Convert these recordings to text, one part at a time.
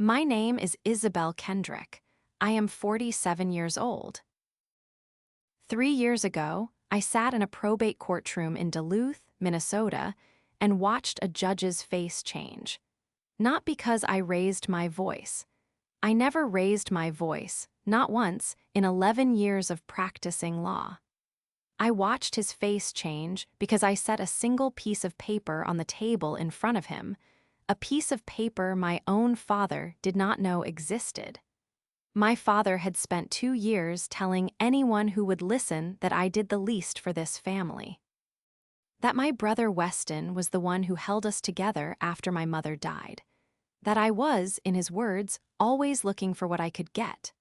My name is Isabel Kendrick. I am 47 years old. 3 years ago, I sat in a probate courtroom in Duluth, Minnesota, and watched a judge's face change. Not because I raised my voice. I never raised my voice, not once, in 11 years of practicing law. I watched his face change because I set a single piece of paper on the table in front of him, a piece of paper my own father did not know existed. My father had spent 2 years telling anyone who would listen that I did the least for this family. That my brother Weston was the one who held us together after my mother died. That I was, in his words, always looking for what I could get.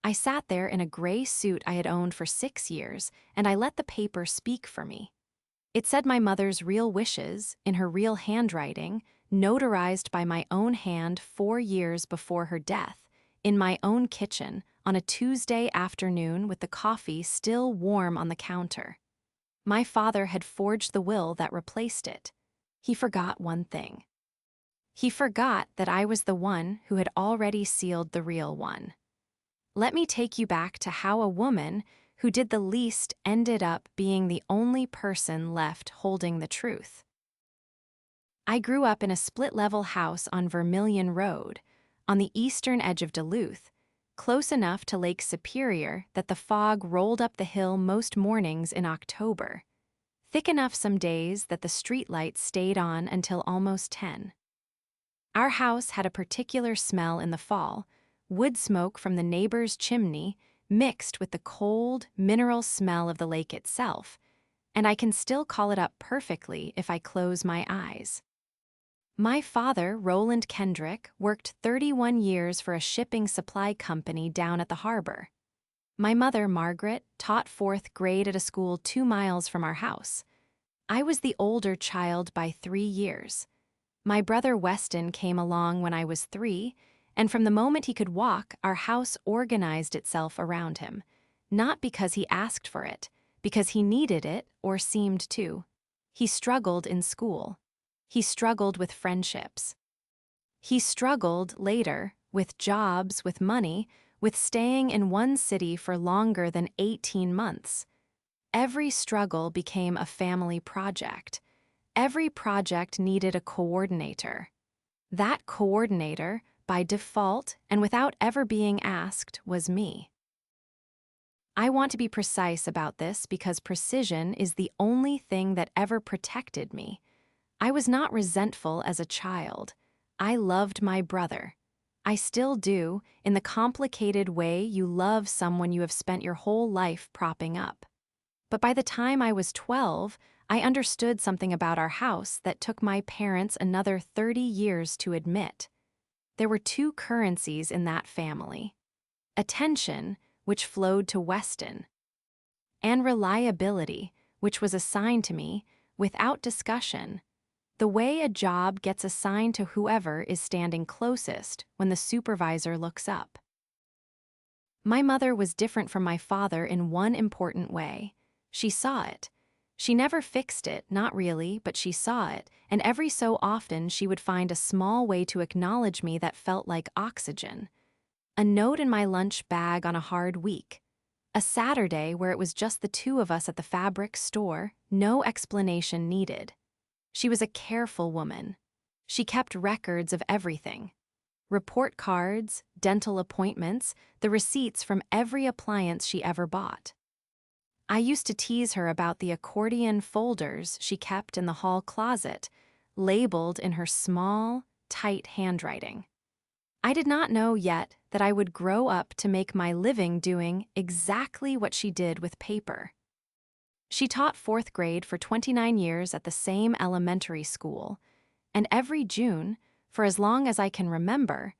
I sat there in a gray suit I had owned for 6 years, and I let the paper speak for me. It said my mother's real wishes, in her real handwriting, notarized by my own hand 4 years before her death, in my own kitchen, on a Tuesday afternoon with the coffee still warm on the counter. My father had forged the will that replaced it. He forgot one thing. He forgot that I was the one who had already sealed the real one. Let me take you back to how a woman who did the least ended up being the only person left holding the truth. I grew up in a split-level house on Vermilion Road, on the eastern edge of Duluth, close enough to Lake Superior that the fog rolled up the hill most mornings in October, thick enough some days that the streetlights stayed on until almost 10. Our house had a particular smell in the fall, wood smoke from the neighbor's chimney mixed with the cold, mineral smell of the lake itself, and I can still call it up perfectly if I close my eyes. My father, Roland Kendrick, worked 31 years for a shipping supply company down at the harbor. My mother, Margaret, taught 4th grade at a school 2 miles from our house. I was the older child by 3 years. My brother Weston came along when I was 3, and from the moment he could walk, our house organized itself around him, not because he asked for it, because he needed it or seemed to. He struggled in school. He struggled with friendships. He struggled, later, with jobs, with money, with staying in one city for longer than 18 months. Every struggle became a family project. Every project needed a coordinator. That coordinator, by default and without ever being asked, was me. I want to be precise about this because precision is the only thing that ever protected me. I was not resentful as a child. I loved my brother. I still do, in the complicated way you love someone you have spent your whole life propping up. But by the time I was 12, I understood something about our house that took my parents another 30 years to admit. There were 2 currencies in that family: attention, which flowed to Weston, and reliability, which was assigned to me without discussion, the way a job gets assigned to whoever is standing closest when the supervisor looks up. My mother was different from my father in one important way. She saw it. She never fixed it, not really, but she saw it, and every so often she would find a small way to acknowledge me that felt like oxygen. A note in my lunch bag on a hard week. A Saturday where it was just the 2 of us at the fabric store, no explanation needed. She was a careful woman. She kept records of everything. Report cards, dental appointments, the receipts from every appliance she ever bought. I used to tease her about the accordion folders she kept in the hall closet, labeled in her small, tight handwriting. I did not know yet that I would grow up to make my living doing exactly what she did with paper. She taught 4th grade for 29 years at the same elementary school, and every June, for as long as I can remember,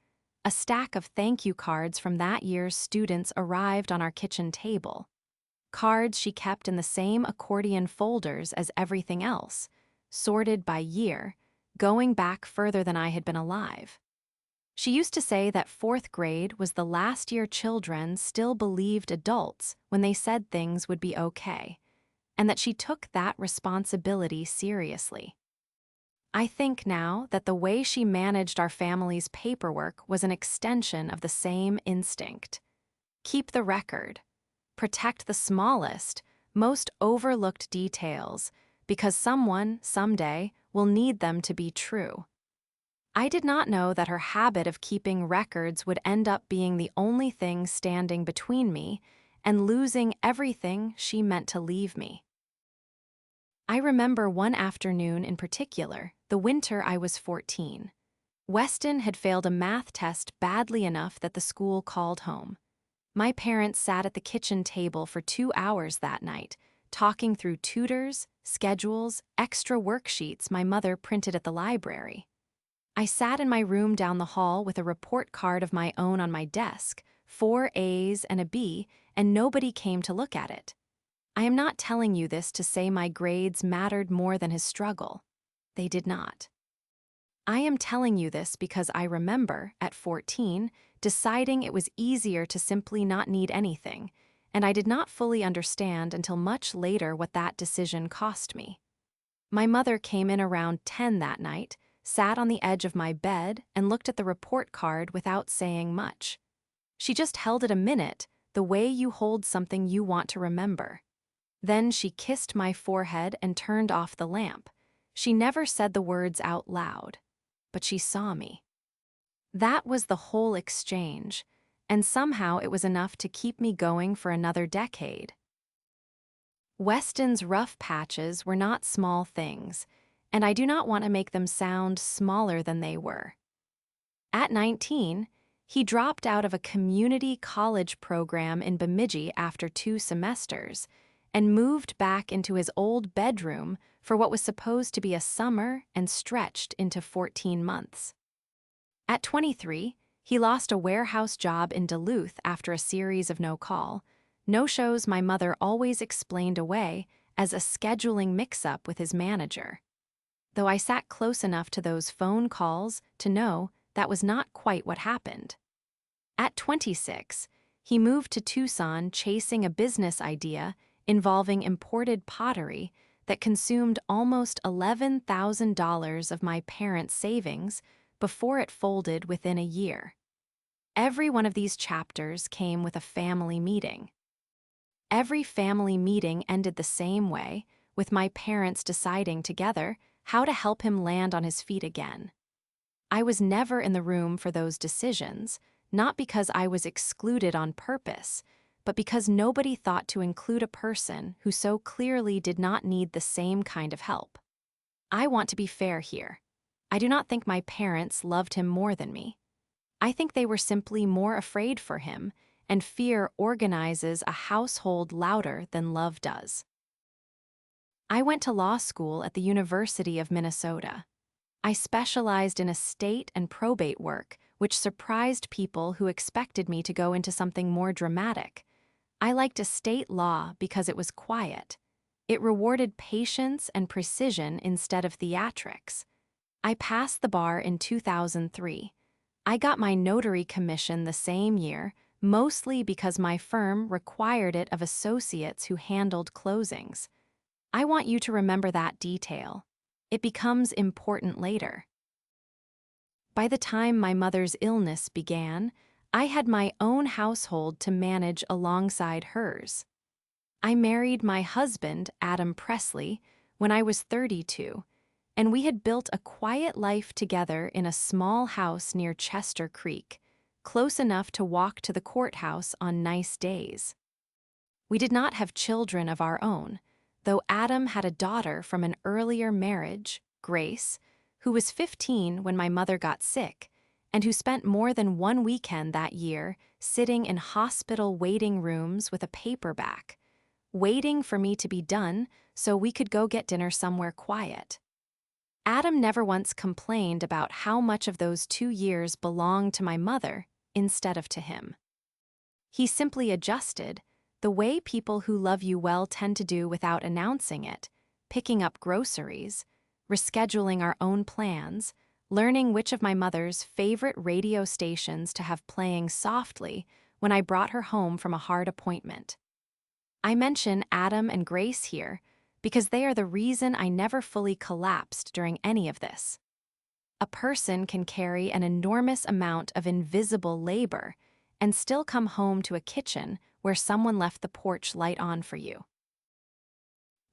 a stack of thank you cards from that year's students arrived on our kitchen table. Cards she kept in the same accordion folders as everything else, sorted by year, going back further than I had been alive. She used to say that 4th grade was the last year children still believed adults when they said things would be okay, and that she took that responsibility seriously. I think now that the way she managed our family's paperwork was an extension of the same instinct. Keep the record. Protect the smallest, most overlooked details, because someone, someday, will need them to be true. I did not know that her habit of keeping records would end up being the only thing standing between me and losing everything she meant to leave me. I remember one afternoon in particular, the winter I was 14. Weston had failed a math test badly enough that the school called home. My parents sat at the kitchen table for 2 hours that night, talking through tutors, schedules, extra worksheets my mother printed at the library. I sat in my room down the hall with a report card of my own on my desk, 4 A's and a B, and nobody came to look at it. I am not telling you this to say my grades mattered more than his struggle. They did not. I am telling you this because I remember, at 14, deciding it was easier to simply not need anything, and I did not fully understand until much later what that decision cost me. My mother came in around 10 that night, sat on the edge of my bed, and looked at the report card without saying much. She just held it a minute, the way you hold something you want to remember. Then she kissed my forehead and turned off the lamp. She never said the words out loud, but she saw me. That was the whole exchange, and somehow it was enough to keep me going for another decade. Weston's rough patches were not small things, and I do not want to make them sound smaller than they were. At 19, he dropped out of a community college program in Bemidji after 2 semesters and moved back into his old bedroom for what was supposed to be a summer and stretched into 14 months. At 23, he lost a warehouse job in Duluth after a series of no-shows my mother always explained away as a scheduling mix-up with his manager. Though I sat close enough to those phone calls to know that was not quite what happened. At 26, he moved to Tucson chasing a business idea involving imported pottery that consumed almost $11,000 of my parents' savings before it folded within a year. Every one of these chapters came with a family meeting. Every family meeting ended the same way, with my parents deciding together how to help him land on his feet again. I was never in the room for those decisions, not because I was excluded on purpose, but because nobody thought to include a person who so clearly did not need the same kind of help. I want to be fair here. I do not think my parents loved him more than me. I think they were simply more afraid for him, and fear organizes a household louder than love does. I went to law school at the University of Minnesota. I specialized in estate and probate work, which surprised people who expected me to go into something more dramatic. I liked estate law because it was quiet. It rewarded patience and precision instead of theatrics. I passed the bar in 2003. I got my notary commission the same year, mostly because my firm required it of associates who handled closings. I want you to remember that detail. It becomes important later. By the time my mother's illness began, I had my own household to manage alongside hers. I married my husband, Adam Presley, when I was 32, and we had built a quiet life together in a small house near Chester Creek, close enough to walk to the courthouse on nice days. We did not have children of our own, though Adam had a daughter from an earlier marriage, Grace, who was 15 when my mother got sick, and who spent more than 1 weekend that year sitting in hospital waiting rooms with a paperback, waiting for me to be done so we could go get dinner somewhere quiet. Adam never once complained about how much of those 2 years belonged to my mother instead of to him. He simply adjusted, the way people who love you well tend to do without announcing it, picking up groceries, rescheduling our own plans, learning which of my mother's favorite radio stations to have playing softly when I brought her home from a hard appointment. I mention Adam and Grace here because they are the reason I never fully collapsed during any of this. A person can carry an enormous amount of invisible labor and still come home to a kitchen where someone left the porch light on for you.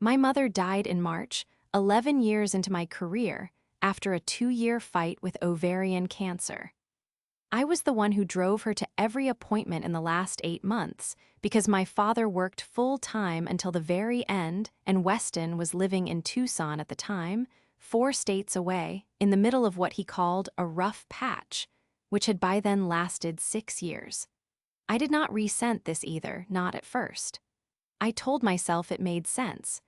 My mother died in March, 11 years into my career, after a 2-year fight with ovarian cancer. I was the one who drove her to every appointment in the last 8 months because my father worked full-time until the very end and Weston was living in Tucson at the time, 4 states away, in the middle of what he called a rough patch, which had by then lasted 6 years. I did not resent this either, not at first. I told myself it made sense.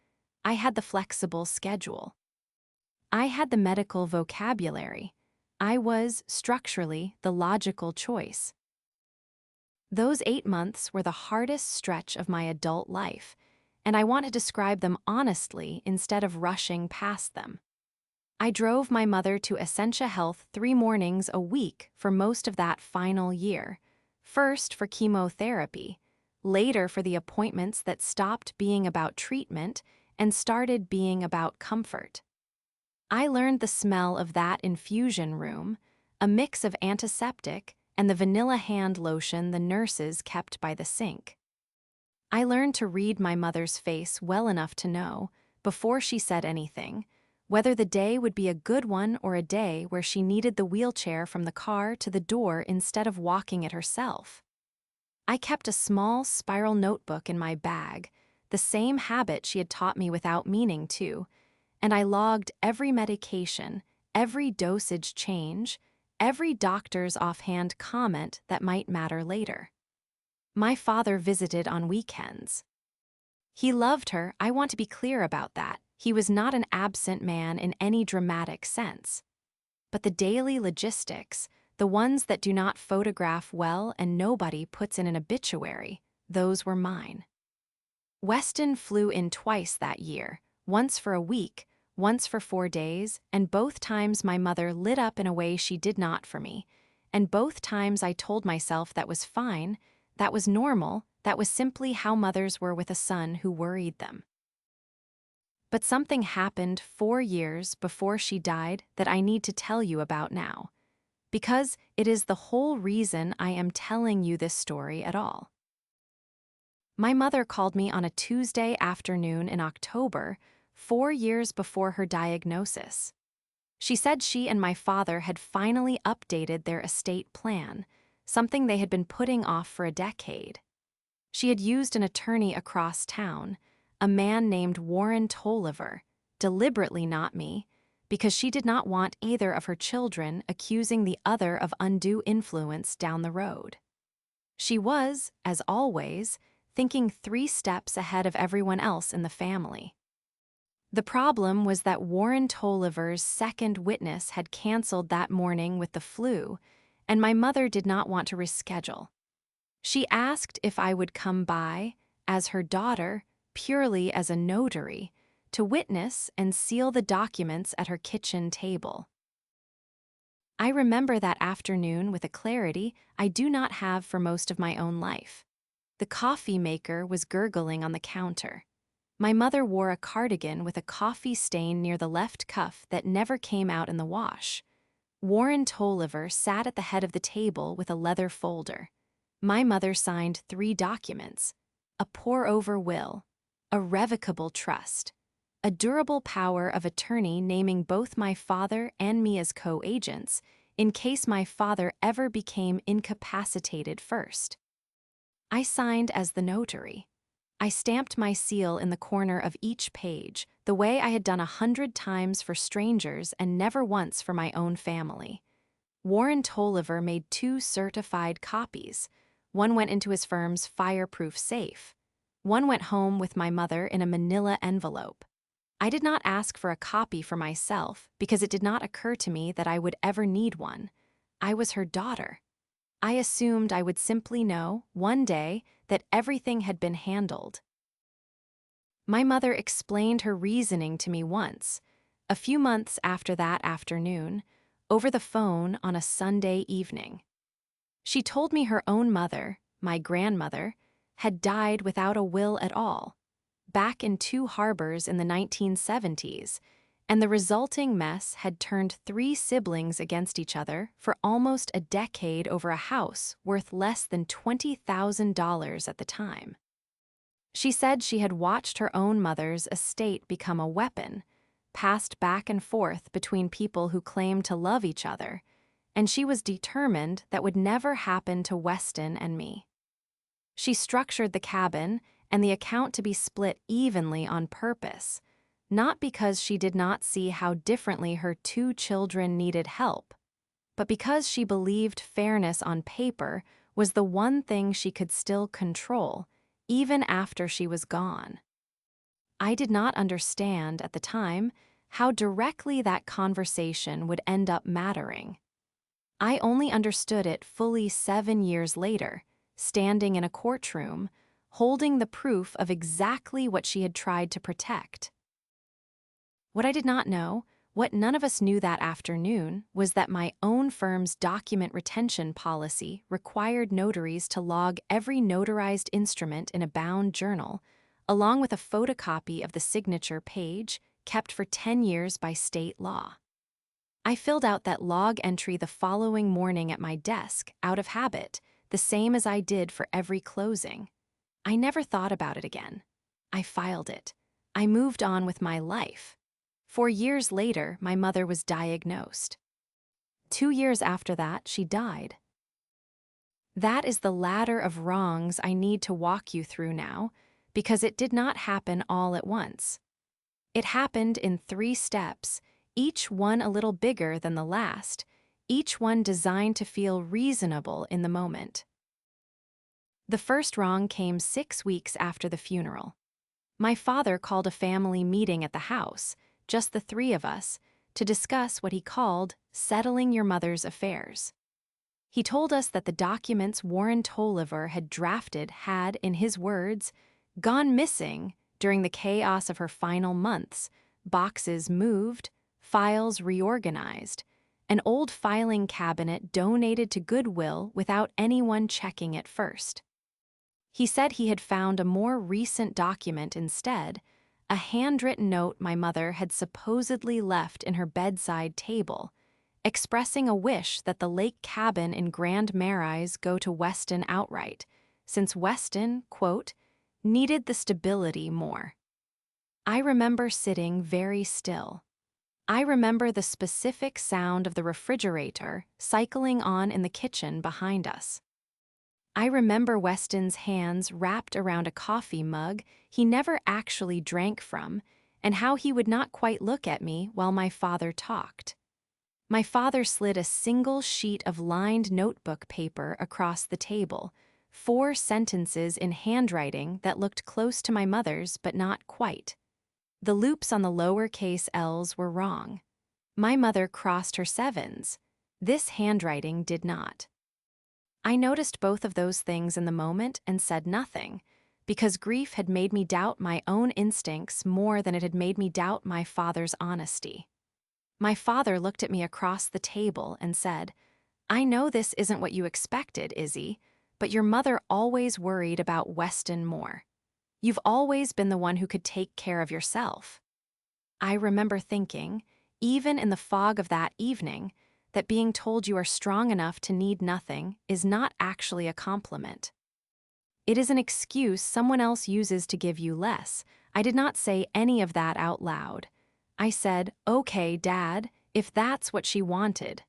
I had the flexible schedule. I had the medical vocabulary. I was, structurally, the logical choice. Those 8 months were the hardest stretch of my adult life, and I want to describe them honestly instead of rushing past them. I drove my mother to Essentia Health 3 mornings a week for most of that final year, first for chemotherapy, later for the appointments that stopped being about treatment and started being about comfort. I learned the smell of that infusion room, a mix of antiseptic and the vanilla hand lotion the nurses kept by the sink. I learned to read my mother's face well enough to know, before she said anything, whether the day would be a good one or a day where she needed the wheelchair from the car to the door instead of walking it herself. I kept a small spiral notebook in my bag, the same habit she had taught me without meaning to, and I logged every medication, every dosage change, every doctor's offhand comment that might matter later. My father visited on weekends. He loved her, I want to be clear about that. He was not an absent man in any dramatic sense. But the daily logistics, the ones that do not photograph well and nobody puts in an obituary, those were mine. Weston flew in twice that year, once for a week, once for 4 days, and both times my mother lit up in a way she did not for me, and both times I told myself that was fine, that was normal, that was simply how mothers were with a son who worried them. But something happened 4 years before she died that I need to tell you about now, because it is the whole reason I am telling you this story at all. My mother called me on a Tuesday afternoon in October, 4 years before her diagnosis. She said she and my father had finally updated their estate plan, something they had been putting off for a decade. She had used an attorney across town, a man named Warren Tolliver, deliberately not me, because she did not want either of her children accusing the other of undue influence down the road. She was, as always, thinking 3 steps ahead of everyone else in the family. The problem was that Warren Tolliver's second witness had canceled that morning with the flu, and my mother did not want to reschedule. She asked if I would come by, as her daughter, purely as a notary, to witness and seal the documents at her kitchen table. I remember that afternoon with a clarity I do not have for most of my own life. The coffee maker was gurgling on the counter. My mother wore a cardigan with a coffee stain near the left cuff that never came out in the wash. Warren Tolliver sat at the head of the table with a leather folder. My mother signed 3 documents: a pour-over will, a revocable trust, a durable power of attorney naming both my father and me as co-agents in case my father ever became incapacitated first. I signed as the notary. I stamped my seal in the corner of each page, the way I had done 100 times for strangers and never once for my own family. Warren Tolliver made 2 certified copies. One went into his firm's fireproof safe. One went home with my mother in a manila envelope. I did not ask for a copy for myself because it did not occur to me that I would ever need one. I was her daughter. I assumed I would simply know, one day, that everything had been handled. My mother explained her reasoning to me once, a few months after that afternoon, over the phone on a Sunday evening. She told me her own mother, my grandmother, had died without a will at all, back in Two Harbors in the 1970s, and the resulting mess had turned 3 siblings against each other for almost a decade over a house worth less than $20,000 at the time. She said she had watched her own mother's estate become a weapon, passed back and forth between people who claimed to love each other, and she was determined that would never happen to Weston and me. She structured the cabin and the account to be split evenly on purpose, not because she did not see how differently her 2 children needed help, but because she believed fairness on paper was the one thing she could still control, even after she was gone. I did not understand at the time how directly that conversation would end up mattering. I only understood it fully 7 years later, standing in a courtroom, holding the proof of exactly what she had tried to protect. What I did not know, what none of us knew that afternoon, was that my own firm's document retention policy required notaries to log every notarized instrument in a bound journal, along with a photocopy of the signature page kept for 10 years by state law. I filled out that log entry the following morning at my desk, out of habit, the same as I did for every closing. I never thought about it again. I filed it. I moved on with my life. 4 years later, my mother was diagnosed. 2 years after that, she died. That is the ladder of wrongs I need to walk you through now, because it did not happen all at once. It happened in 3 steps, each one a little bigger than the last, each one designed to feel reasonable in the moment. The first wrong came 6 weeks after the funeral. My father called a family meeting at the house, just the 3 of us, to discuss what he called settling your mother's affairs. He told us that the documents Warren Tolliver had drafted had, in his words, gone missing during the chaos of her final months, boxes moved, files reorganized, an old filing cabinet donated to Goodwill without anyone checking it first. He said he had found a more recent document instead, a handwritten note my mother had supposedly left in her bedside table, expressing a wish that the lake cabin in Grand Marais go to Weston outright, since Weston, quote, needed the stability more. I remember sitting very still. I remember the specific sound of the refrigerator cycling on in the kitchen behind us. I remember Weston's hands wrapped around a coffee mug he never actually drank from, and how he would not quite look at me while my father talked. My father slid a single sheet of lined notebook paper across the table, 4 sentences in handwriting that looked close to my mother's but not quite. The loops on the lowercase L's were wrong. My mother crossed her 7s. This handwriting did not. I noticed both of those things in the moment and said nothing, because grief had made me doubt my own instincts more than it had made me doubt my father's honesty. My father looked at me across the table and said, "I know this isn't what you expected, Izzy, but your mother always worried about Weston more. You've always been the one who could take care of yourself." I remember thinking, even in the fog of that evening, that being told you are strong enough to need nothing is not actually a compliment. It is an excuse someone else uses to give you less. I did not say any of that out loud. I said, "Okay, Dad, if that's what she wanted."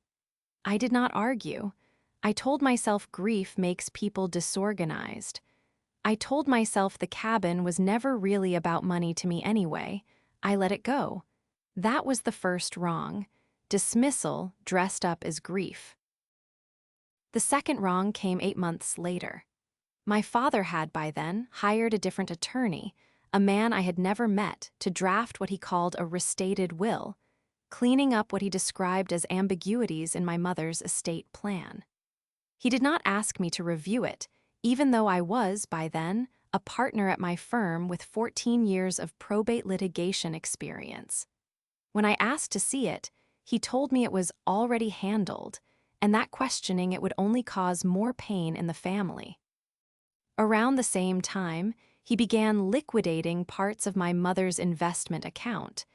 I did not argue. I told myself grief makes people disorganized. I told myself the cabin was never really about money to me anyway. I let it go. That was the first wrong. Dismissal dressed up as grief. The second wrong came 8 months later. My father had by then hired a different attorney, a man I had never met, to draft what he called a restated will, cleaning up what he described as ambiguities in my mother's estate plan. He did not ask me to review it, even though I was, by then, a partner at my firm with 14 years of probate litigation experience. When I asked to see it, he told me it was already handled, and that questioning it would only cause more pain in the family. Around the same time, he began liquidating parts of my mother's investment account,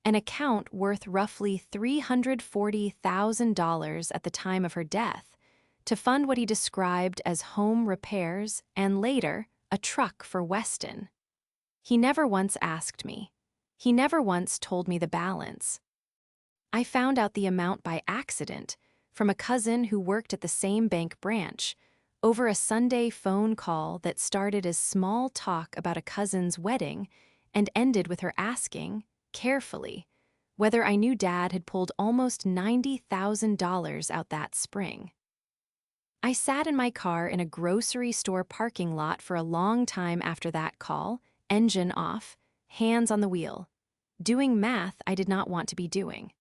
an account worth roughly $340,000 at the time of her death, to fund what he described as home repairs and later a truck for Weston. He never once asked me. He never once told me the balance. I found out the amount by accident from a cousin who worked at the same bank branch over a Sunday phone call that started as small talk about a cousin's wedding and ended with her asking, carefully, whether I knew Dad had pulled almost $90,000 out that spring. I sat in my car in a grocery store parking lot for a long time after that call, engine off, hands on the wheel, doing math I did not want to be doing.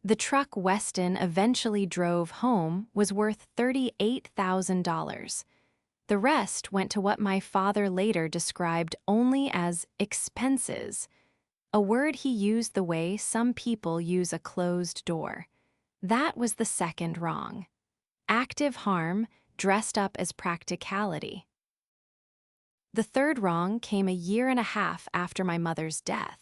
The truck Weston eventually drove home was worth $38,000. The rest went to what my father later described only as expenses, a word he used the way some people use a closed door. That was the second wrong. Active harm dressed up as practicality. The third wrong came a year and a half after my mother's death,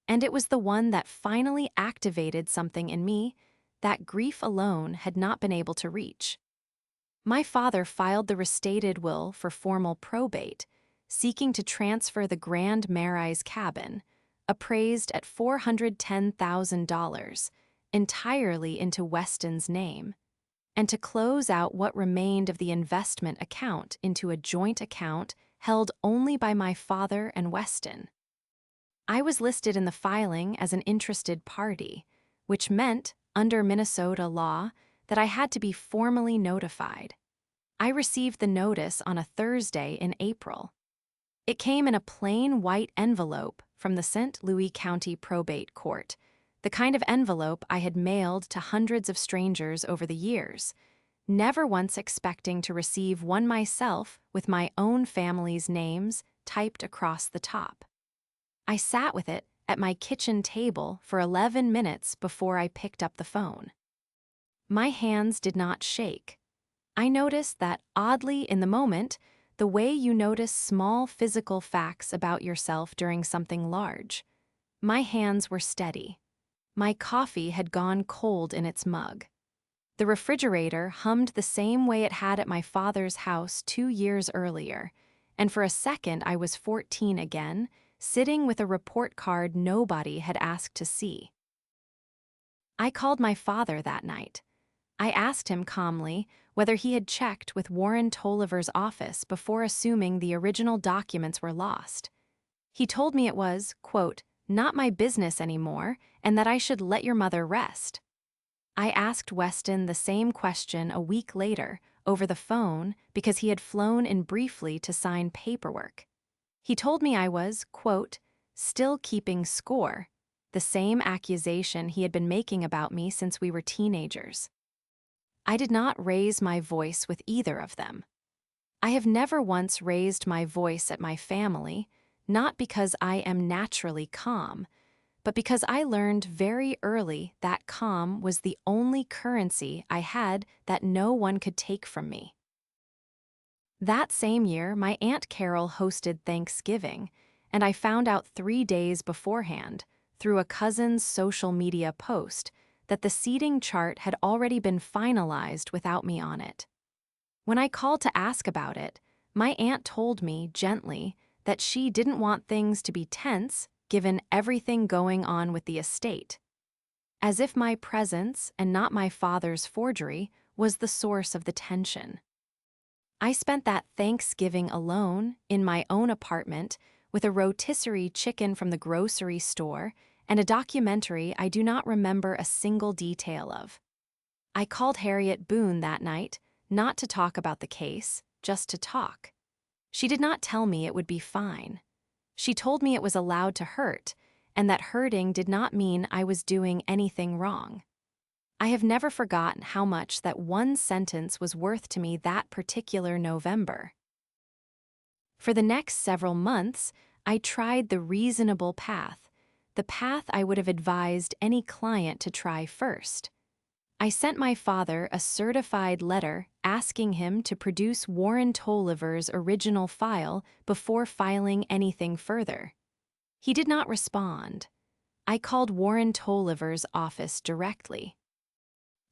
and it was the one that finally activated something in me that grief alone had not been able to reach. My father filed the restated will for formal probate, seeking to transfer the Grand Marais cabin, appraised at $410,000, entirely into Weston's name, and to close out what remained of the investment account into a joint account held only by my father and Weston. I was listed in the filing as an interested party, which meant, under Minnesota law, that I had to be formally notified. I received the notice on a Thursday in April. It came in a plain white envelope from the St. Louis County Probate Court, the kind of envelope I had mailed to hundreds of strangers over the years, never once expecting to receive one myself with my own family's names typed across the top. I sat with it at my kitchen table for 11 minutes before I picked up the phone. My hands did not shake. I noticed that, oddly in the moment, the way you notice small physical facts about yourself during something large. My hands were steady. My coffee had gone cold in its mug. The refrigerator hummed the same way it had at my father's house 2 years earlier, and for a second I was 14 again, sitting with a report card nobody had asked to see. I called my father that night. I asked him calmly whether he had checked with Warren Tolliver's office before assuming the original documents were lost. He told me it was, quote, not my business anymore, and that I should let your mother rest. I asked Weston the same question a week later over the phone because he had flown in briefly to sign paperwork. He told me I was, quote, still keeping score, the same accusation he had been making about me since we were teenagers. I did not raise my voice with either of them. I have never once raised my voice at my family, not because I am naturally calm, but because I learned very early that calm was the only currency I had that no one could take from me. That same year, my Aunt Carol hosted Thanksgiving, and I found out 3 days beforehand, through a cousin's social media post, that the seating chart had already been finalized without me on it. When I called to ask about it, my aunt told me, gently, that she didn't want things to be tense given everything going on with the estate. As if my presence, and not my father's forgery, was the source of the tension. I spent that Thanksgiving alone, in my own apartment, with a rotisserie chicken from the grocery store and a documentary I do not remember a single detail of. I called Harriet Boone that night, not to talk about the case, just to talk. She did not tell me it would be fine. She told me it was allowed to hurt, and that hurting did not mean I was doing anything wrong. I have never forgotten how much that one sentence was worth to me that particular November. For the next several months, I tried the reasonable path, the path I would have advised any client to try first. I sent my father a certified letter asking him to produce Warren Tolliver's original file before filing anything further. He did not respond. I called Warren Tolliver's office directly.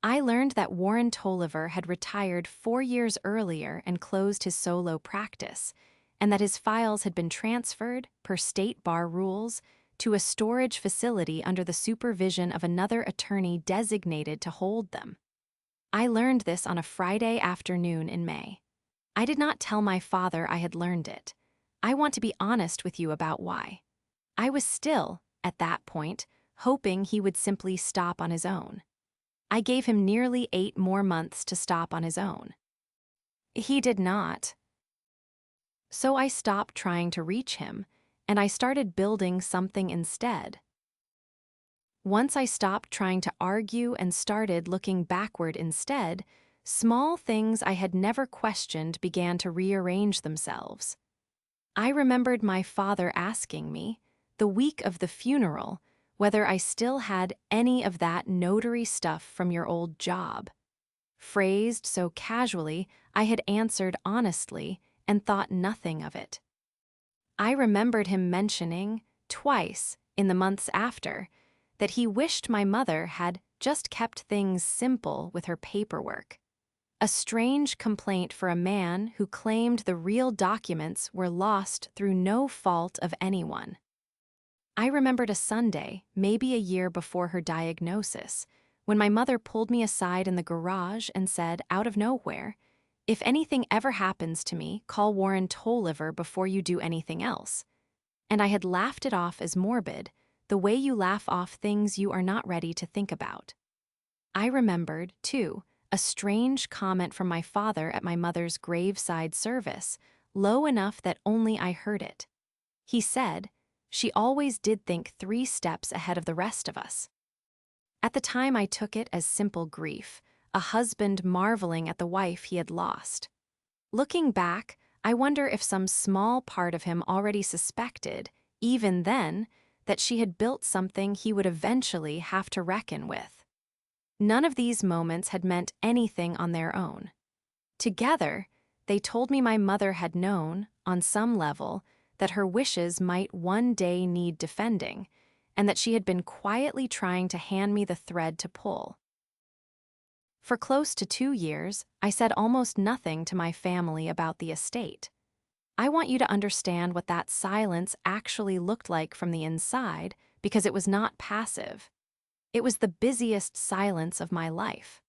I learned that Warren Tolliver had retired 4 years earlier and closed his solo practice, and that his files had been transferred, per state bar rules, to a storage facility under the supervision of another attorney designated to hold them. I learned this on a Friday afternoon in May. I did not tell my father I had learned it. I want to be honest with you about why. I was still, at that point, hoping he would simply stop on his own. I gave him nearly 8 more months to stop on his own. He did not. So I stopped trying to reach him, and I started building something instead. Once I stopped trying to argue and started looking backward instead, small things I had never questioned began to rearrange themselves. I remembered my father asking me, the week of the funeral, whether I still had any of that notary stuff from your old job. Phrased so casually, I had answered honestly and thought nothing of it. I remembered him mentioning, twice in the months after, that he wished my mother had just kept things simple with her paperwork. A strange complaint for a man who claimed the real documents were lost through no fault of anyone. I remembered a Sunday, maybe a year before her diagnosis, when my mother pulled me aside in the garage and said, out of nowhere, "If anything ever happens to me, call Warren Tolliver before you do anything else." And I had laughed it off as morbid, the way you laugh off things you are not ready to think about. I remembered, too, a strange comment from my father at my mother's graveside service, low enough that only I heard it. He said, "She always did think 3 steps ahead of the rest of us." At the time I took it as simple grief, a husband marveling at the wife he had lost. Looking back, I wonder if some small part of him already suspected, even then, that she had built something he would eventually have to reckon with. None of these moments had meant anything on their own. Together, they told me my mother had known, on some level, that her wishes might one day need defending, and that she had been quietly trying to hand me the thread to pull. For close to 2 years, I said almost nothing to my family about the estate. I want you to understand what that silence actually looked like from the inside, because it was not passive. It was the busiest silence of my life.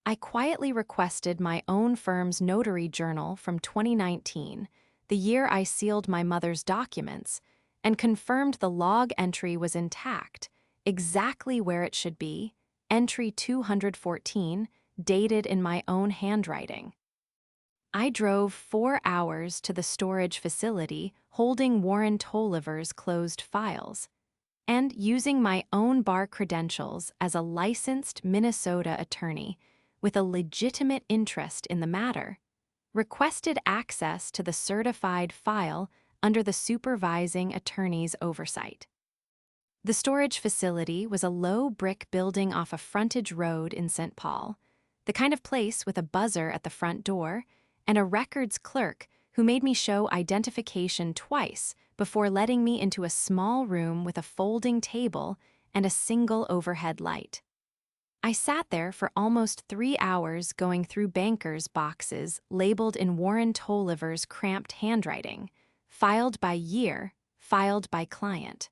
I quietly requested my own firm's notary journal from 2019, the year I sealed my mother's documents, and confirmed the log entry was intact, exactly where it should be, entry 214, dated in my own handwriting. I drove 4 hours to the storage facility holding Warren Tolliver's closed files, and using my own bar credentials as a licensed Minnesota attorney with a legitimate interest in the matter, requested access to the certified file under the supervising attorney's oversight. The storage facility was a low brick building off a frontage road in St. Paul, the kind of place with a buzzer at the front door and a records clerk who made me show identification twice before letting me into a small room with a folding table and a single overhead light. I sat there for almost 3 hours going through bankers' boxes labeled in Warren Tolliver's cramped handwriting, filed by year, filed by client.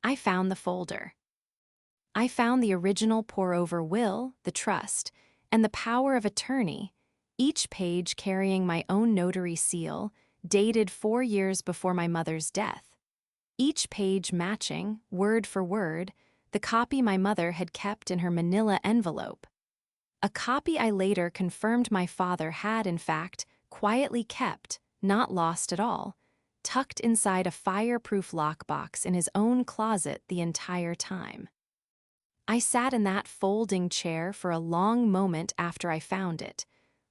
I found the folder. I found the original pour-over will, the trust, and the power of attorney, each page carrying my own notary seal, dated 4 years before my mother's death. Each page matching, word for word, the copy my mother had kept in her manila envelope. A copy I later confirmed my father had, in fact, quietly kept, not lost at all, tucked inside a fireproof lockbox in his own closet the entire time. I sat in that folding chair for a long moment after I found it,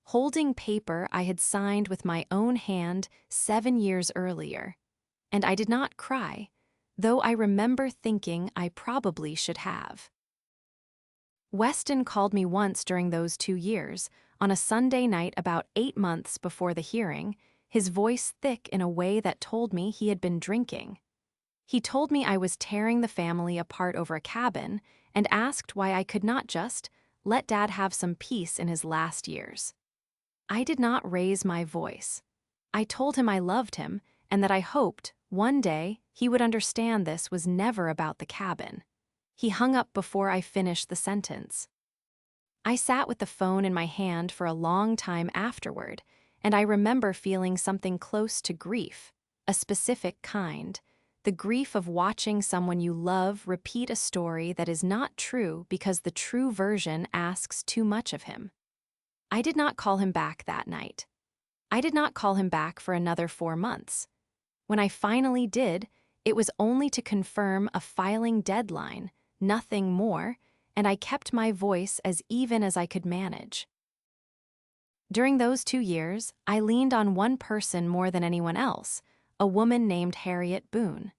holding paper I had signed with my own hand 7 years earlier, and I did not cry, though I remember thinking I probably should have. Weston called me once during those 2 years, on a Sunday night about 8 months before the hearing, his voice thick in a way that told me he had been drinking. He told me I was tearing the family apart over a cabin and asked why I could not just let Dad have some peace in his last years. I did not raise my voice. I told him I loved him and that I hoped, one day, he would understand this was never about the cabin. He hung up before I finished the sentence. I sat with the phone in my hand for a long time afterward, and I remember feeling something close to grief, a specific kind, the grief of watching someone you love repeat a story that is not true because the true version asks too much of him. I did not call him back that night. I did not call him back for another 4 months. When I finally did, it was only to confirm a filing deadline, nothing more, and I kept my voice as even as I could manage. During those 2 years, I leaned on one person more than anyone else, a woman named Harriet Boone.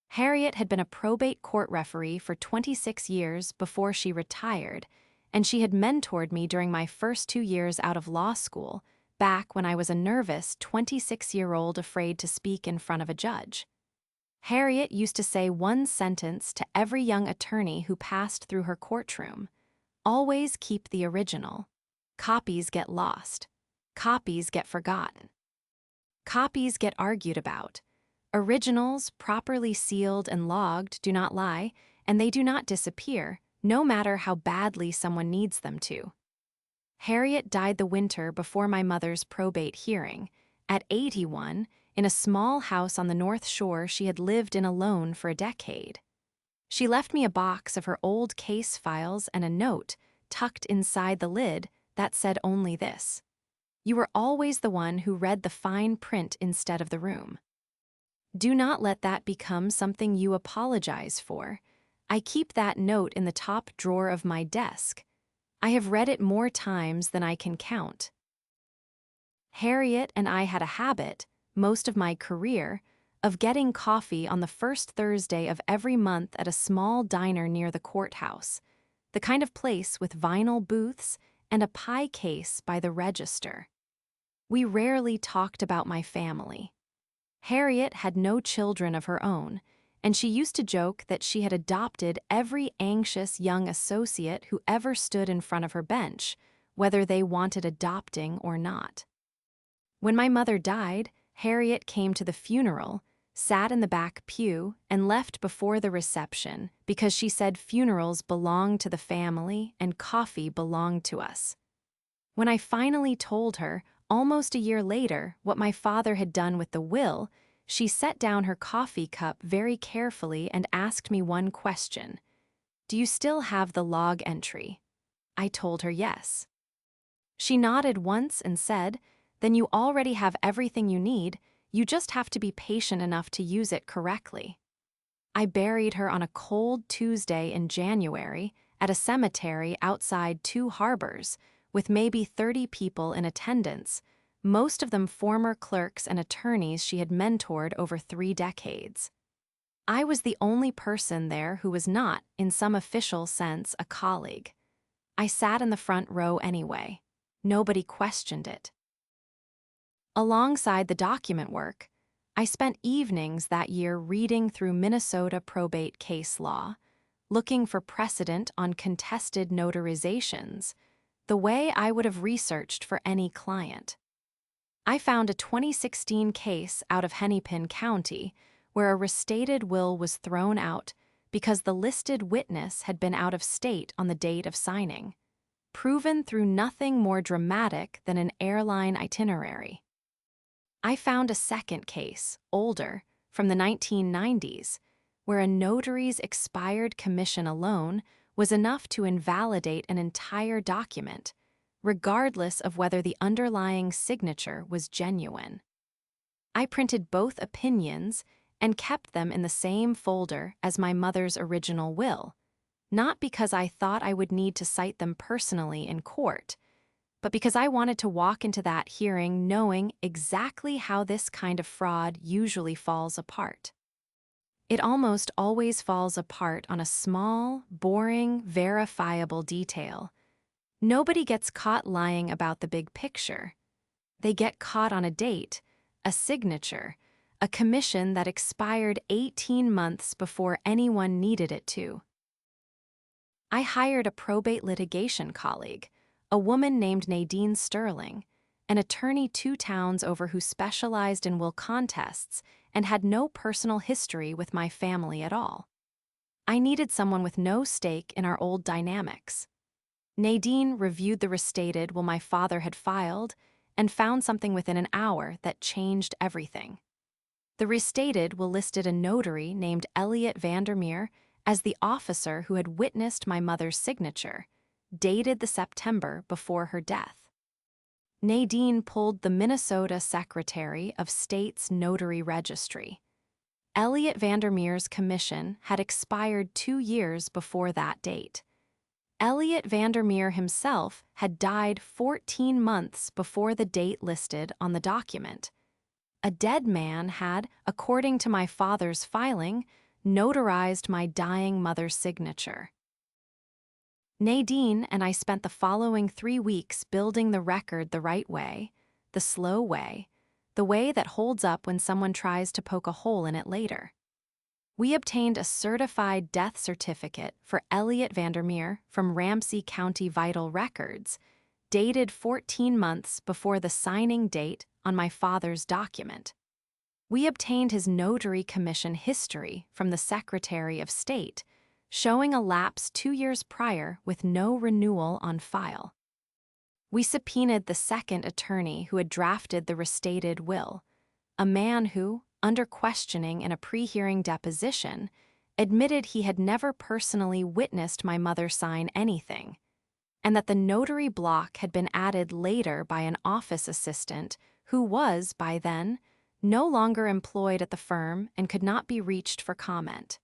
Harriet had been a probate court referee for 26 years before she retired, and she had mentored me during my first 2 years out of law school, back when I was a nervous 26-year-old afraid to speak in front of a judge. Harriet used to say one sentence to every young attorney who passed through her courtroom: always keep the original. Copies get lost. Copies get forgotten. Copies get argued about. Originals, properly sealed and logged, do not lie, and they do not disappear, no matter how badly someone needs them to. Harriet died the winter before my mother's probate hearing. At 81, in a small house on the North Shore she had lived in alone for a decade. She left me a box of her old case files and a note, tucked inside the lid, that said only this: "You were always the one who read the fine print instead of the room." Do not let that become something you apologize for. I keep that note in the top drawer of my desk. I have read it more times than I can count. Harriet and I had a habit, most of my career, of getting coffee on the first Thursday of every month at a small diner near the courthouse, the kind of place with vinyl booths and a pie case by the register. We rarely talked about my family. Harriet had no children of her own, and she used to joke that she had adopted every anxious young associate who ever stood in front of her bench, whether they wanted adopting or not. When my mother died, Harriet came to the funeral, sat in the back pew, and left before the reception because she said funerals belonged to the family and coffee belonged to us. When I finally told her, almost a year later, what my father had done with the will, she set down her coffee cup very carefully and asked me one question: "Do you still have the log entry?" I told her yes. She nodded once and said, "Then you already have everything you need, you just have to be patient enough to use it correctly." I buried her on a cold Tuesday in January at a cemetery outside Two Harbors, with maybe 30 people in attendance, most of them former clerks and attorneys she had mentored over 3 decades. I was the only person there who was not, in some official sense, a colleague. I sat in the front row anyway. Nobody questioned it. Alongside the document work, I spent evenings that year reading through Minnesota probate case law, looking for precedent on contested notarizations, the way I would have researched for any client. I found a 2016 case out of Hennepin County where a restated will was thrown out because the listed witness had been out of state on the date of signing, proven through nothing more dramatic than an airline itinerary. I found a second case, older, from the 1990s, where a notary's expired commission alone was enough to invalidate an entire document, regardless of whether the underlying signature was genuine. I printed both opinions and kept them in the same folder as my mother's original will, not because I thought I would need to cite them personally in court, but because I wanted to walk into that hearing knowing exactly how this kind of fraud usually falls apart. It almost always falls apart on a small, boring, verifiable detail: Nobody gets caught lying about the big picture. They get caught on a date, a signature, a commission that expired 18 months before anyone needed it to. I hired a probate litigation colleague, a woman named Nadine Sterling, an attorney 2 towns over who specialized in will contests and had no personal history with my family at all. I needed someone with no stake in our old dynamics. Nadine reviewed the restated will my father had filed and found something within an hour that changed everything. The restated will listed a notary named Elliot Vandermeer as the officer who had witnessed my mother's signature, dated the September before her death. Nadine pulled the Minnesota Secretary of State's notary registry. Elliot Vandermeer's commission had expired 2 years before that date. Elliot Vandermeer himself had died 14 months before the date listed on the document. A dead man had, according to my father's filing, notarized my dying mother's signature. Nadine and I spent the following 3 weeks building the record the right way, the slow way, the way that holds up when someone tries to poke a hole in it later. We obtained a certified death certificate for Elliot Vandermeer from Ramsey County Vital Records, dated 14 months before the signing date on my father's document. We obtained his notary commission history from the Secretary of State, showing a lapse 2 years prior with no renewal on file. We subpoenaed the second attorney who had drafted the restated will, a man who, under questioning in a pre-hearing deposition, admitted he had never personally witnessed my mother sign anything, and that the notary block had been added later by an office assistant who was, by then, no longer employed at the firm and could not be reached for comment.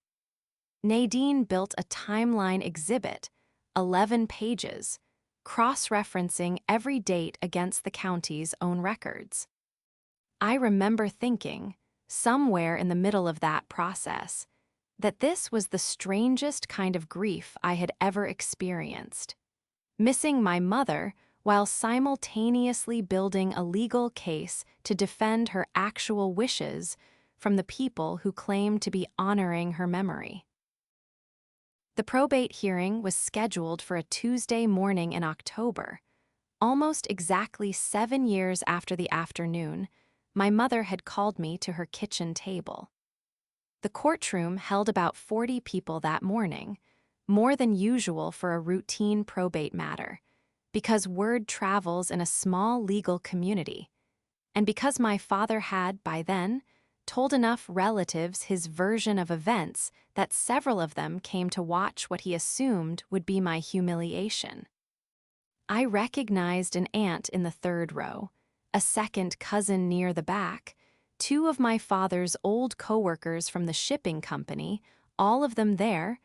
Nadine built a timeline exhibit, 11 pages, cross-referencing every date against the county's own records. I remember thinking, somewhere in the middle of that process, that this was the strangest kind of grief I had ever experienced. Missing my mother while simultaneously building a legal case to defend her actual wishes from the people who claimed to be honoring her memory. The probate hearing was scheduled for a Tuesday morning in October. Almost exactly 7 years after the afternoon, my mother had called me to her kitchen table. The courtroom held about 40 people that morning, more than usual for a routine probate matter, because word travels in a small legal community, and because my father had, by then, told enough relatives his version of events that several of them came to watch what he assumed would be my humiliation. I recognized an aunt in the third row, a second cousin near the back, 2 of my father's old coworkers from the shipping company, all of them there.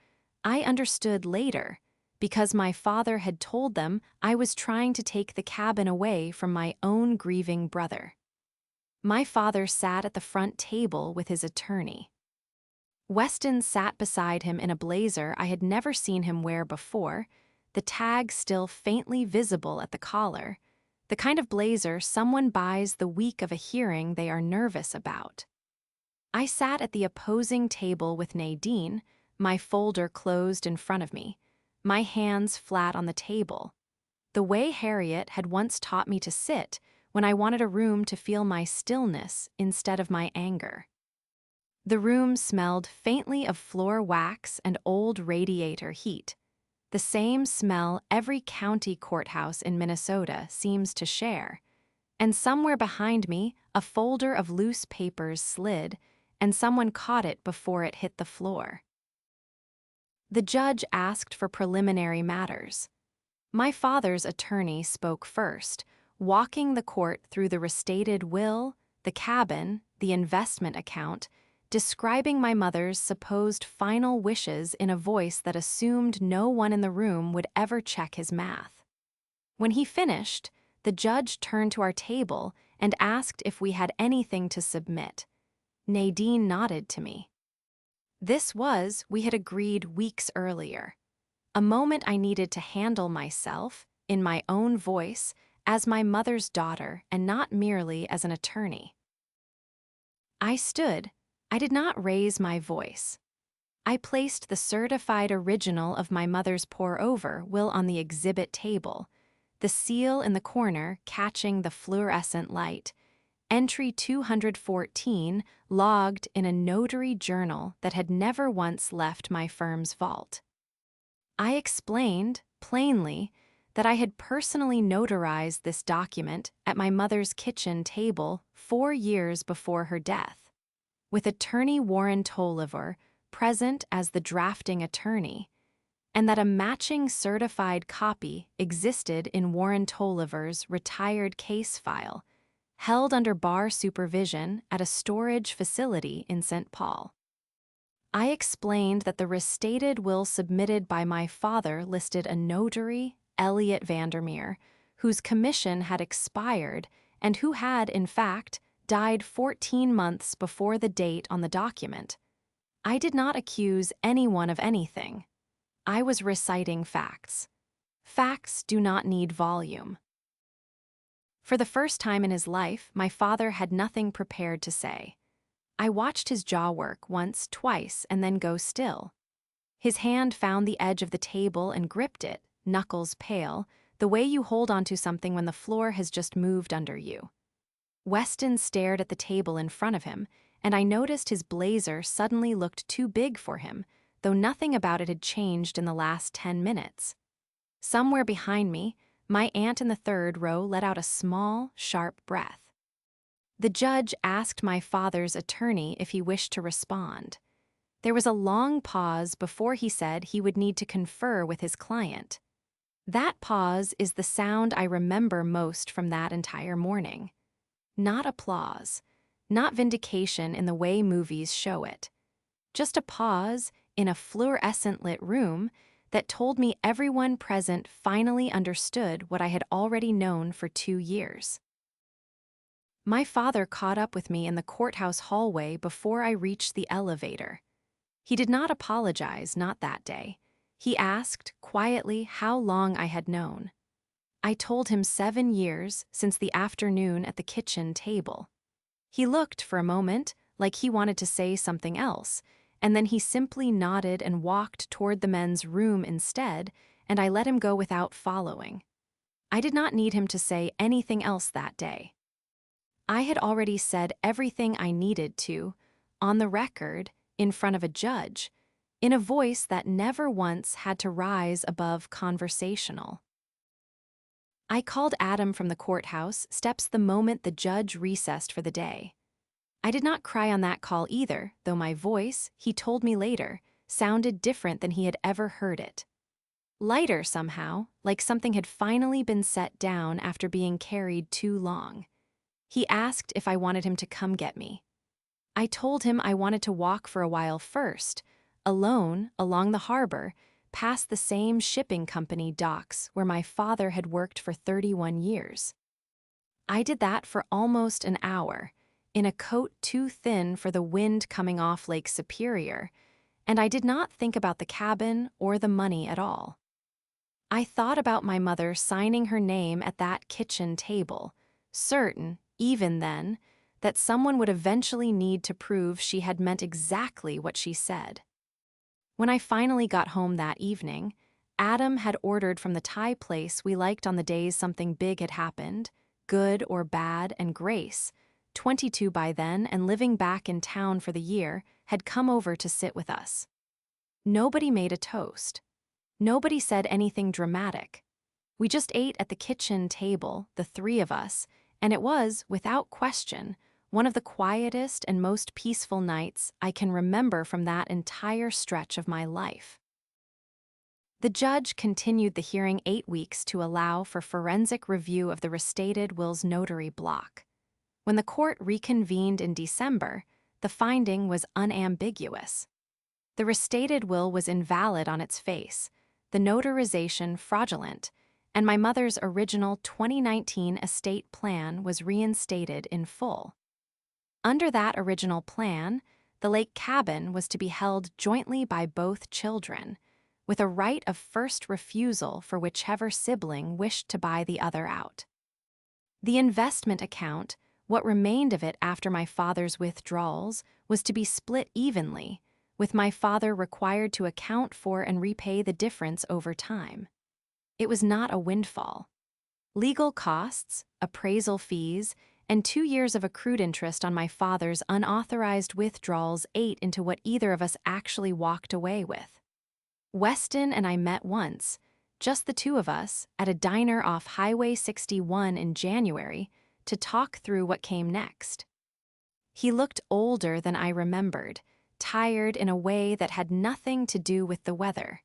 I understood later, because my father had told them I was trying to take the cabin away from my own grieving brother. My father sat at the front table with his attorney. Weston sat beside him in a blazer I had never seen him wear before, the tag still faintly visible at the collar, the kind of blazer someone buys the week of a hearing they are nervous about. I sat at the opposing table with Nadine, my folder closed in front of me, my hands flat on the table, the way Harriet had once taught me to sit when I wanted a room to feel my stillness instead of my anger. The room smelled faintly of floor wax and old radiator heat, the same smell every county courthouse in Minnesota seems to share, and somewhere behind me a folder of loose papers slid, and someone caught it before it hit the floor. The judge asked for preliminary matters. My father's attorney spoke first, walking the court through the restated will, the cabin, the investment account, describing my mother's supposed final wishes in a voice that assumed no one in the room would ever check his math. When he finished, the judge turned to our table and asked if we had anything to submit. Nadine nodded to me. This was, we had agreed weeks earlier, a moment I needed to handle myself in my own voice, as my mother's daughter and not merely as an attorney. I stood. I did not raise my voice. I placed the certified original of my mother's pour-over will on the exhibit table, the seal in the corner catching the fluorescent light, entry 214 logged in a notary journal that had never once left my firm's vault. I explained, plainly, that I had personally notarized this document at my mother's kitchen table 4 years before her death, with attorney Warren Tolliver present as the drafting attorney, and that a matching certified copy existed in Warren Tolliver's retired case file, held under bar supervision at a storage facility in St. Paul. I explained that the restated will submitted by my father listed a notary, Elliot Vandermeer, whose commission had expired and who had, in fact, died 14 months before the date on the document. I did not accuse anyone of anything. I was reciting facts. Facts do not need volume. For the first time in his life, my father had nothing prepared to say. I watched his jaw work once, twice, and then go still. His hand found the edge of the table and gripped it, knuckles pale, the way you hold onto something when the floor has just moved under you. Weston stared at the table in front of him, and I noticed his blazer suddenly looked too big for him, though nothing about it had changed in the last 10 minutes. Somewhere behind me, my aunt in the third row let out a small, sharp breath. The judge asked my father's attorney if he wished to respond. There was a long pause before he said he would need to confer with his client. That pause is the sound I remember most from that entire morning. Not applause, not vindication in the way movies show it. Just a pause in a fluorescent-lit room that told me everyone present finally understood what I had already known for 2 years. My father caught up with me in the courthouse hallway before I reached the elevator. He did not apologize, not that day. He asked, quietly, how long I had known. I told him 7 years since the afternoon at the kitchen table. He looked for a moment like he wanted to say something else, and then he simply nodded and walked toward the men's room instead, and I let him go without following. I did not need him to say anything else that day. I had already said everything I needed to, on the record, in front of a judge, in a voice that never once had to rise above conversational. I called Adam from the courthouse steps the moment the judge recessed for the day. I did not cry on that call either, though my voice, he told me later, sounded different than he had ever heard it. Lighter somehow, like something had finally been set down after being carried too long. He asked if I wanted him to come get me. I told him I wanted to walk for a while first, alone, along the harbor, past the same shipping company docks where my father had worked for 31 years. I did that for almost an hour, in a coat too thin for the wind coming off Lake Superior, and I did not think about the cabin or the money at all. I thought about my mother signing her name at that kitchen table, certain, even then, that someone would eventually need to prove she had meant exactly what she said. When I finally got home that evening, Adam had ordered from the Thai place we liked on the days something big had happened, good or bad, and Grace, 22 by then and living back in town for the year, had come over to sit with us. Nobody made a toast. Nobody said anything dramatic. We just ate at the kitchen table, the 3 of us, and it was, without question, one of the quietest and most peaceful nights I can remember from that entire stretch of my life. The judge continued the hearing 8 weeks to allow for forensic review of the restated will's notary block. When the court reconvened in December, the finding was unambiguous. The restated will was invalid on its face, the notarization fraudulent, and my mother's original 2019 estate plan was reinstated in full. Under that original plan, the lake cabin was to be held jointly by both children, with a right of first refusal for whichever sibling wished to buy the other out. The investment account, what remained of it after my father's withdrawals, was to be split evenly, with my father required to account for and repay the difference over time. It was not a windfall. Legal costs, appraisal fees, and 2 years of accrued interest on my father's unauthorized withdrawals ate into what either of us actually walked away with. Weston and I met once, just the two of us, at a diner off Highway 61 in January to talk through what came next. He looked older than I remembered, tired in a way that had nothing to do with the weather.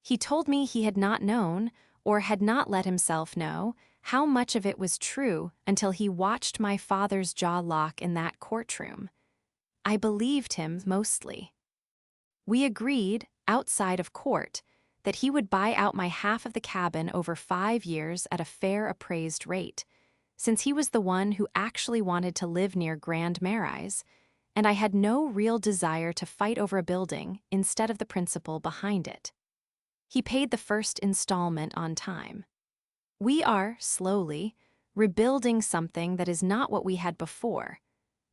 He told me he had not known, or had not let himself know, how much of it was true until he watched my father's jaw lock in that courtroom. I believed him mostly. We agreed, outside of court, that he would buy out my half of the cabin over 5 years at a fair appraised rate, since he was the one who actually wanted to live near Grand Marais, and I had no real desire to fight over a building instead of the principal behind it. He paid the first installment on time. We are, slowly, rebuilding something that is not what we had before,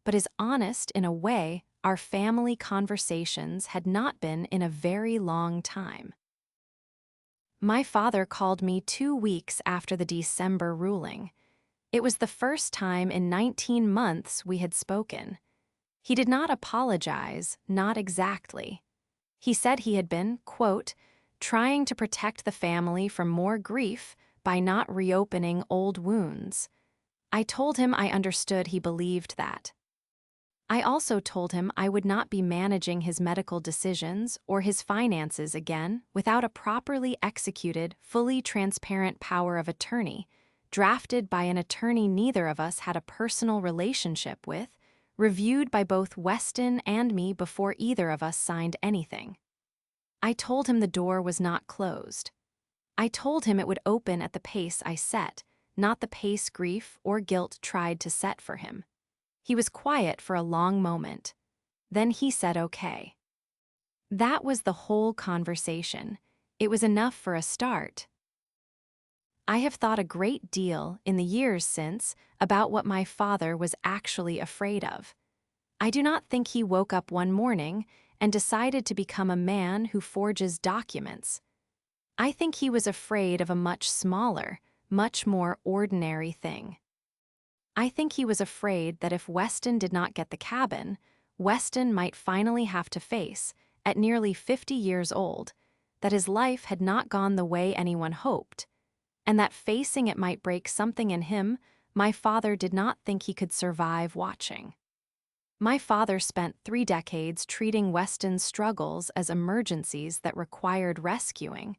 but is honest in a way our family conversations had not been in a very long time. My father called me 2 weeks after the December ruling. It was the first time in 19 months we had spoken. He did not apologize, not exactly. He said he had been, quote, trying to protect the family from more grief by not reopening old wounds. I told him I understood he believed that. I also told him I would not be managing his medical decisions or his finances again without a properly executed, fully transparent power of attorney, drafted by an attorney neither of us had a personal relationship with, reviewed by both Weston and me before either of us signed anything. I told him the door was not closed. I told him it would open at the pace I set, not the pace grief or guilt tried to set for him. He was quiet for a long moment. Then he said okay. That was the whole conversation. It was enough for a start. I have thought a great deal in the years since about what my father was actually afraid of. I do not think he woke up one morning and decided to become a man who forges documents. I think he was afraid of a much smaller, much more ordinary thing. I think he was afraid that if Weston did not get the cabin, Weston might finally have to face, at nearly 50 years old, that his life had not gone the way anyone hoped, and that facing it might break something in him my father did not think he could survive watching. My father spent 3 decades treating Weston's struggles as emergencies that required rescuing,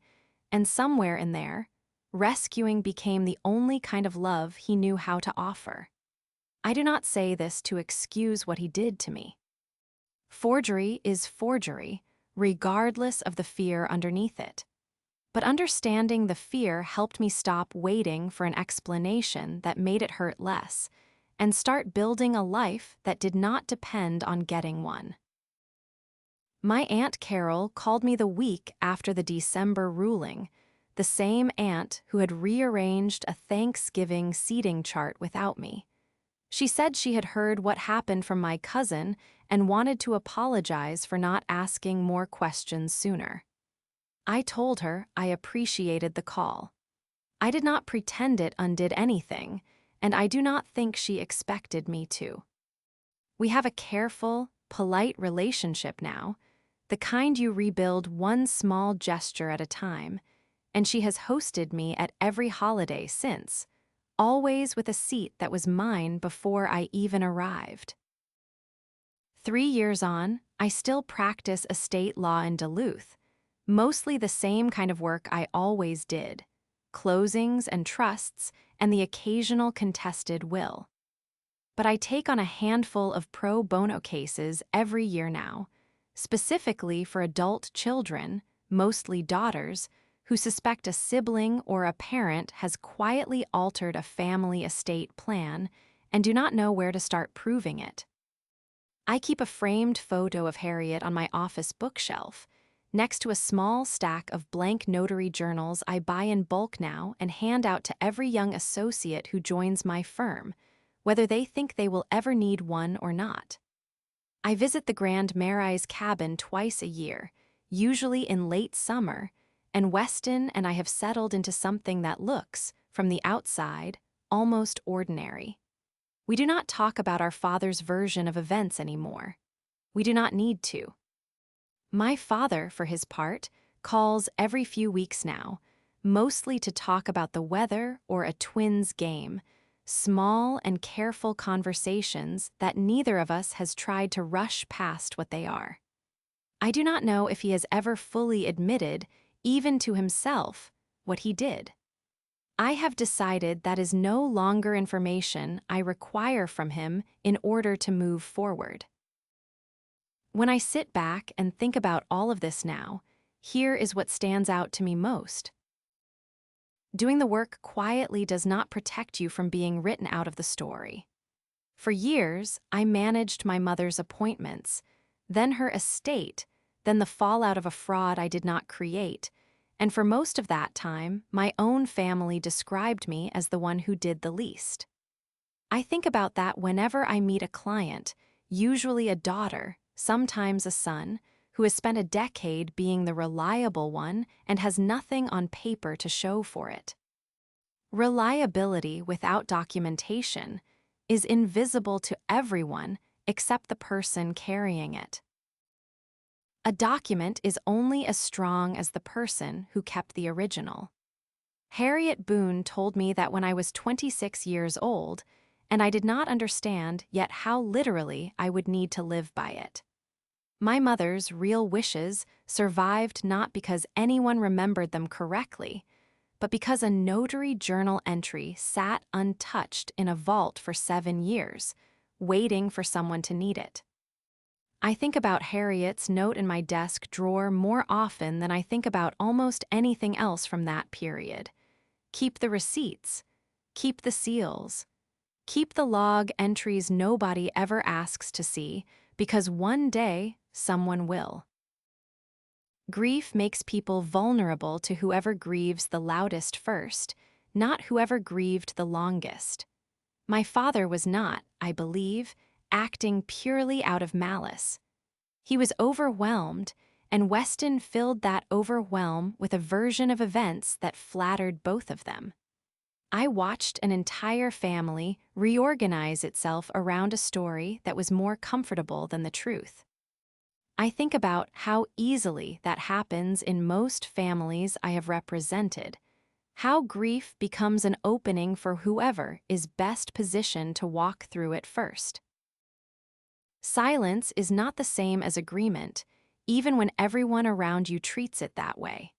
and somewhere in there, rescuing became the only kind of love he knew how to offer. I do not say this to excuse what he did to me. Forgery is forgery, regardless of the fear underneath it. But understanding the fear helped me stop waiting for an explanation that made it hurt less, and start building a life that did not depend on getting one. My Aunt Carol called me the week after the December ruling, the same aunt who had rearranged a Thanksgiving seating chart without me. She said she had heard what happened from my cousin and wanted to apologize for not asking more questions sooner. I told her I appreciated the call. I did not pretend it undid anything, and I do not think she expected me to. We have a careful, polite relationship now, the kind you rebuild one small gesture at a time, and she has hosted me at every holiday since, always with a seat that was mine before I even arrived. 3 years on, I still practice estate law in Duluth, mostly the same kind of work I always did, closings and trusts and the occasional contested will. But I take on a handful of pro bono cases every year now, specifically for adult children, mostly daughters, who suspect a sibling or a parent has quietly altered a family estate plan and do not know where to start proving it. I keep a framed photo of Harriet on my office bookshelf, next to a small stack of blank notary journals I buy in bulk now and hand out to every young associate who joins my firm, whether they think they will ever need one or not. I visit the Grand Marais cabin twice a year, usually in late summer, and Weston and I have settled into something that looks, from the outside, almost ordinary. We do not talk about our father's version of events anymore. We do not need to. My father, for his part, calls every few weeks now, mostly to talk about the weather or a Twins game, small and careful conversations that neither of us has tried to rush past what they are. I do not know if he has ever fully admitted, even to himself, what he did. I have decided that is no longer information I require from him in order to move forward. When I sit back and think about all of this now, here is what stands out to me most. Doing the work quietly does not protect you from being written out of the story. For years, I managed my mother's appointments, then her estate, then the fallout of a fraud I did not create, and for most of that time, my own family described me as the one who did the least. I think about that whenever I meet a client, usually a daughter, sometimes a son, who has spent a decade being the reliable one and has nothing on paper to show for it. Reliability without documentation is invisible to everyone except the person carrying it. A document is only as strong as the person who kept the original. Harriet Boone told me that when I was 26 years old, and I did not understand yet how literally I would need to live by it. My mother's real wishes survived not because anyone remembered them correctly, but because a notary journal entry sat untouched in a vault for 7 years, waiting for someone to need it. I think about Harriet's note in my desk drawer more often than I think about almost anything else from that period. Keep the receipts. Keep the seals. Keep the log entries nobody ever asks to see, because one day someone will. Grief makes people vulnerable to whoever grieves the loudest first, not whoever grieved the longest. My father was not, I believe, acting purely out of malice. He was overwhelmed, and Weston filled that overwhelm with a version of events that flattered both of them. I watched an entire family reorganize itself around a story that was more comfortable than the truth. I think about how easily that happens in most families I have represented, how grief becomes an opening for whoever is best positioned to walk through it first. Silence is not the same as agreement, even when everyone around you treats it that way.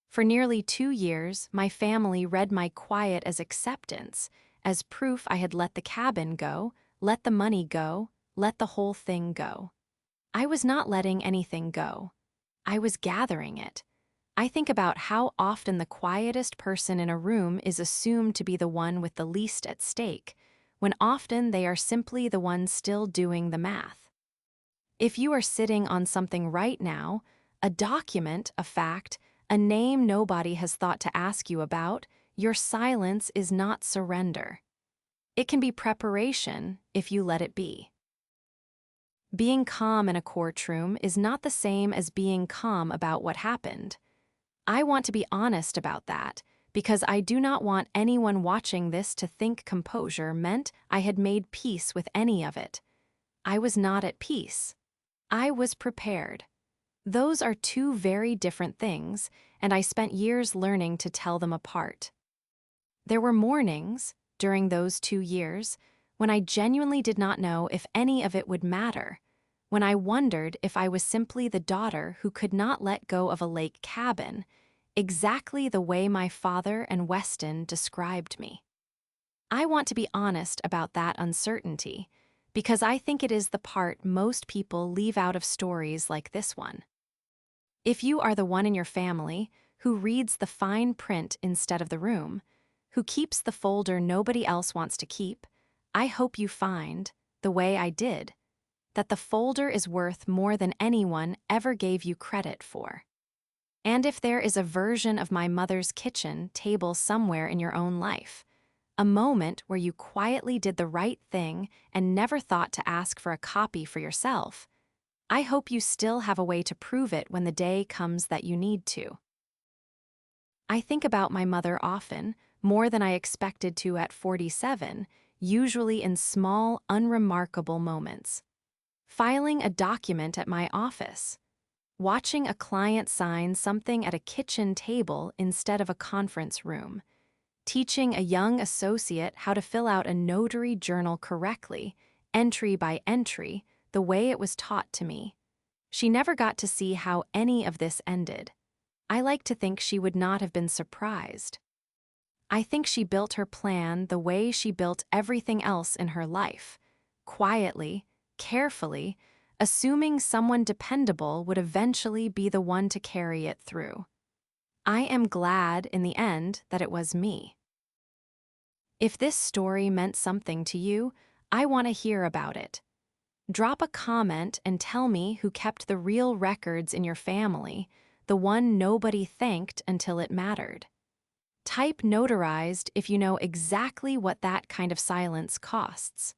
For nearly 2 years, my family read my quiet as acceptance, as proof I had let the cabin go, let the money go, let the whole thing go. I was not letting anything go. I was gathering it. I think about how often the quietest person in a room is assumed to be the one with the least at stake, when often they are simply the one still doing the math. If you are sitting on something right now, a document, a fact, a name nobody has thought to ask you about, your silence is not surrender. It can be preparation if you let it be. Being calm in a courtroom is not the same as being calm about what happened. I want to be honest about that, because I do not want anyone watching this to think composure meant I had made peace with any of it. I was not at peace. I was prepared. Those are two very different things, and I spent years learning to tell them apart. There were mornings, during those 2 years, when I genuinely did not know if any of it would matter, when I wondered if I was simply the daughter who could not let go of a lake cabin, exactly the way my father and Weston described me. I want to be honest about that uncertainty, because I think it is the part most people leave out of stories like this one. If you are the one in your family who reads the fine print instead of the room, who keeps the folder nobody else wants to keep, I hope you find, the way I did, that the folder is worth more than anyone ever gave you credit for. And if there is a version of my mother's kitchen table somewhere in your own life, a moment where you quietly did the right thing and never thought to ask for a copy for yourself, I hope you still have a way to prove it when the day comes that you need to. I think about my mother often, more than I expected to at 47, usually in small, unremarkable moments. Filing a document at my office. Watching a client sign something at a kitchen table instead of a conference room. Teaching a young associate how to fill out a notary journal correctly, entry by entry, the way it was taught to me. She never got to see how any of this ended. I like to think she would not have been surprised. I think she built her plan the way she built everything else in her life, quietly, carefully, assuming someone dependable would eventually be the one to carry it through. I am glad, in the end, that it was me. If this story meant something to you, I want to hear about it. Drop a comment and tell me who kept the real records in your family, the one nobody thanked until it mattered. Type notarized if you know exactly what that kind of silence costs.